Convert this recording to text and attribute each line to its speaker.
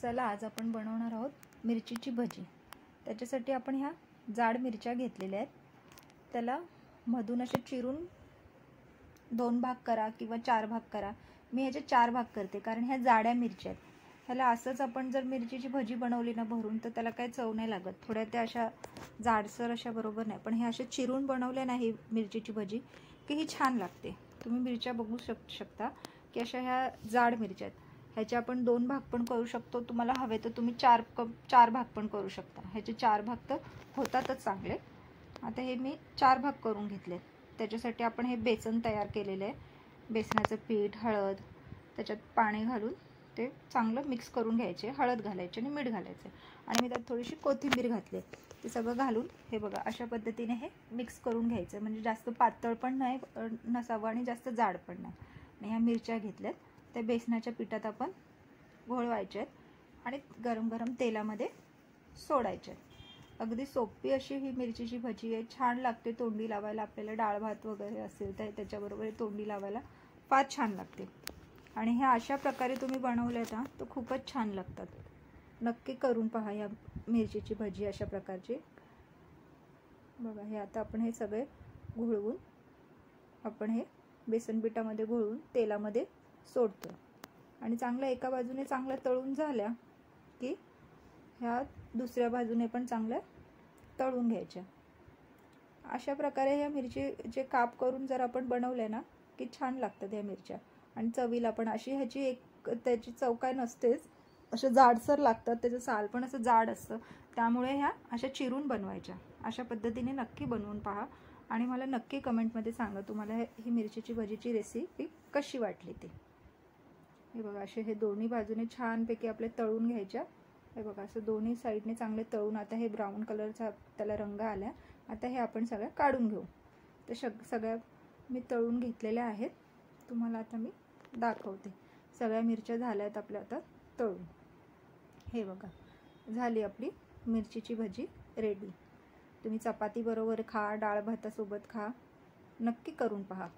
Speaker 1: चला आज आपण बनवणार आहोत मिरचीची भजी। त्याच्यासाठी आपण ह्या जाड मिरच्या घेतलेल्या आहेत। त्याला मधून असे चिरून 2 भाग करा किंवा 4 भाग करा। मी ह्याचे 4 भाग करते कारण ह्या जाड्या मिरच्या आहेत। ह्याला असंच आपण जर मिरचीची भजी बनवली ना भरून तर त्याला काही चव नाही लागत। थोड्या त्या अशा जाडसर अशा बरोबर नाही, पण हे असे चिरून बनवले नाही मिरचीची भजी की ही छान लागते। तुम्ही मिरच्या बघू शकता की अशा ह्या जाड मिरच्या आहेत। ह्याचे आपण 2 भाग पण करू शकतो, तुम्हाला हवे तर तुम्ही 4 भाग पण करू शकता। ह्याचे 4 भाग तर होतातच चांगले। आता हे मी 4 भाग करून घेतले। त्याच्यासाठी आपण हे बेसन तयार केलेले आहे। बेसनाचं पीठ, हळद, त्याच्यात पाणी घालून ते चांगलं मिक्स करून घ्यायचे। हळद घालायची आणि मीठ घालायचे आणि मी त्यात थोडीशी कोथिंबीर घातली। ते सगळं घालून हे बघा अशा पद्धतीने हे मिक्स करून घ्यायचं, म्हणजे जास्त पातळ पण नाही नसावं आणि जास्त जाड पण नाही। आणि ह्या मिरच्या घेतल्यात त्या बेसनाच्या पिठात आपण घोळवायचे आहेत आणि गरम गरम तेलामध्ये सोडायचे। अगदी सोपी अशी ही मिरचीची भजी आहे। छान लागते तोंडी लावायला। आपल्याला डाळ भात वगैरे असेल तर त्याच्याबरोबर तोंडी लावायला फार छान लागते। आणि ह्या अशा प्रकारे तुम्ही बनवल्यात ना तर खूपच छान लागतात। नक्की करून पहा ह्या मिरचीची भजी अशा प्रकारची। बघा हे आता आपण हे सगळे घोळवून आपण हे बेसन पिठामध्ये घोळवून तेलामध्ये सोडतो आणि चांगलं एका बाजूने चांगलं तळून झाल्या की ह्या दुसऱ्या बाजूने पण चांगलं तळून घ्यायच्या। अशा प्रकारे ह्या मिरचीचे काप करून जर आपण बनवले ना की छान लागतात ह्या मिरच्या। आणि चवीला पण अशी ह्याची एक त्याची चव काय नसतेच, असे जाडसर लागतात। त्याचं साल पण असं जाड असतं, त्यामुळे ह्या अशा चिरून बनवायच्या। अशा पद्धतीने नक्की बनवून पहा आणि मला नक्की कमेंटमध्ये सांगा तुम्हाला ही मिरचीची भजीची रेसिपी कशी वाटली ती। हे बघा असे हे दोन्ही बाजूने छानपैकी आपले तळून घ्यायच्या। हे बघा असं दोन्ही साईडने चांगले तळून आता हे ब्राऊन कलरचा त्याला रंग आला। आता हे आपण सगळ्या काढून घेऊ। ते सगळ्या मी तळून घेतलेल्या आहेत, तुम्हाला आता मी दाखवते। सगळ्या मिरच्या झाल्यात आपल्या आता तळून। हे बघा झाली आपली मिरचीची भजी रेडी। तुम्ही चपाती बरोबर खा, डाळ भातासोबत खा, नक्की करून पहा।